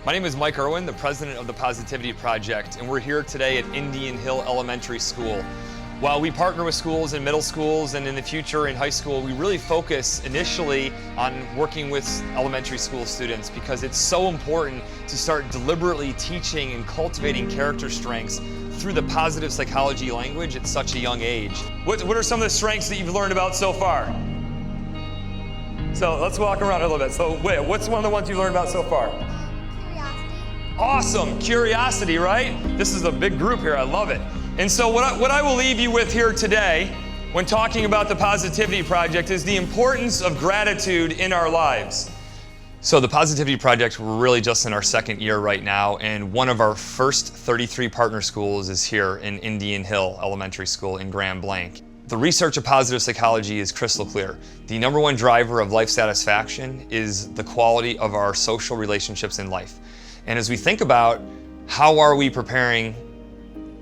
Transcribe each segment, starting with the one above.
My name is Mike Irwin, the president of the Positivity Project, and we're here today at Indian Hill Elementary School. While we partner with schools in middle schools and in the future in high school, we really focus initially on working with elementary school students because it's so important to start deliberately teaching and cultivating character strengths through the positive psychology language at such a young age. What are some of the strengths that you've learned about so far? So let's walk around a little bit. So wait, what's one of the ones you learned about so far? Awesome, curiosity, right? This is a big group here, I love it. And so what I will leave you with here today when talking about the Positivity Project is the importance of gratitude in our lives. So the Positivity Project, we're really just in our second year right now, and one of our first 33 partner schools is here in Indian Hill Elementary School in Grand Blanc. The research of positive psychology is crystal clear. The number one driver of life satisfaction is the quality of our social relationships in life. And as we think about how are we preparing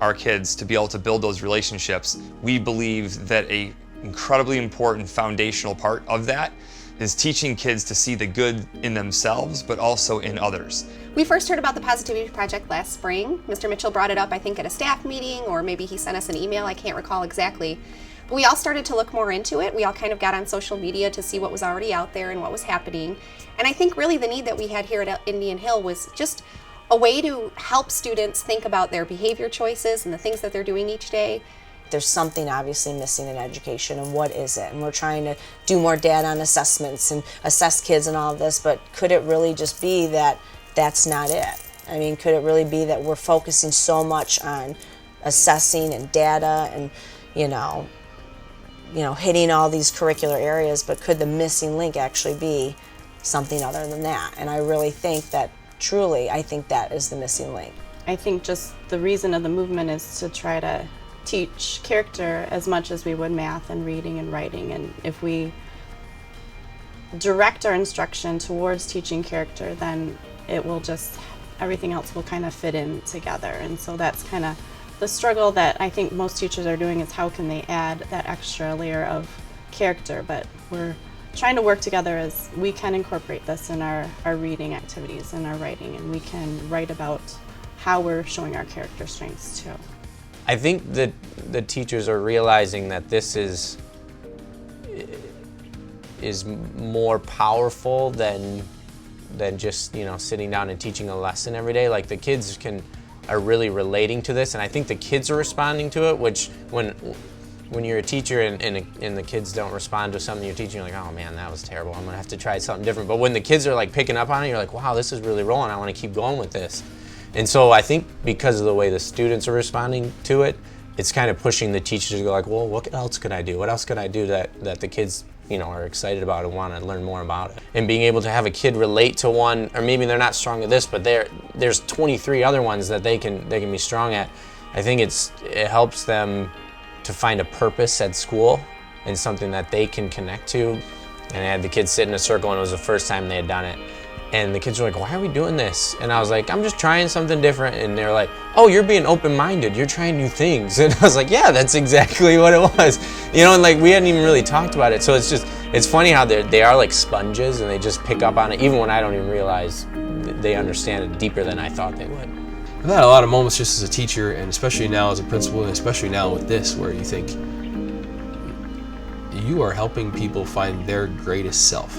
our kids to be able to build those relationships, we believe that an incredibly important foundational part of that is teaching kids to see the good in themselves, but also in others. We first heard about the Positivity Project last spring. Mr. Mitchell brought it up, I think, at a staff meeting, or maybe he sent us an email, I can't recall exactly. But we all started to look more into it. We all kind of got on social media to see what was already out there and what was happening. And I think really the need that we had here at Indian Hill was just a way to help students think about their behavior choices and the things that they're doing each day. There's something obviously missing in education, and what is it? And we're trying to do more data on assessments and assess kids and all of this, but could it really just be that that's not it? I mean, could it really be that we're focusing so much on assessing and data and, you know, hitting all these curricular areas, but could the missing link actually be something other than that? And I really think that, truly, I think that is the missing link. I think just the reason of the movement is to try to teach character as much as we would math and reading and writing. And if we direct our instruction towards teaching character, then it will just, everything else will kind of fit in together. And so that's kind of the struggle that I think most teachers are doing, is how can they add that extra layer of character. But we're trying to work together as we can incorporate this in our reading activities and our writing, and we can write about how we're showing our character strengths too. I think that the teachers are realizing that this is more powerful than just, sitting down and teaching a lesson every day. Like, the kids are really relating to this, and I think the kids are responding to it, which when you're a teacher and the kids don't respond to something you're teaching, you're like, oh man, that was terrible, I'm gonna have to try something different. But when the kids are like picking up on it, you're like, wow, this is really rolling, I want to keep going with this. And so I think because of the way the students are responding to it, it's kind of pushing the teachers to go like, well, what else could I do? What else could I do that the kids are excited about and want to learn more about it? And being able to have a kid relate to one, or maybe they're not strong at this, but there's 23 other ones that they can be strong at. I think it helps them to find a purpose at school and something that they can connect to. And I had the kids sit in a circle, and it was the first time they had done it. And the kids were like, why are we doing this? And I was like, I'm just trying something different. And they're like, oh, you're being open-minded, you're trying new things. And I was like, yeah, that's exactly what it was. And like, we hadn't even really talked about it. So it's funny how they are like sponges, and they just pick up on it, even when I don't even realize they understand it deeper than I thought they would. I've had a lot of moments just as a teacher, and especially now as a principal, and especially now with this, where you think you are helping people find their greatest self.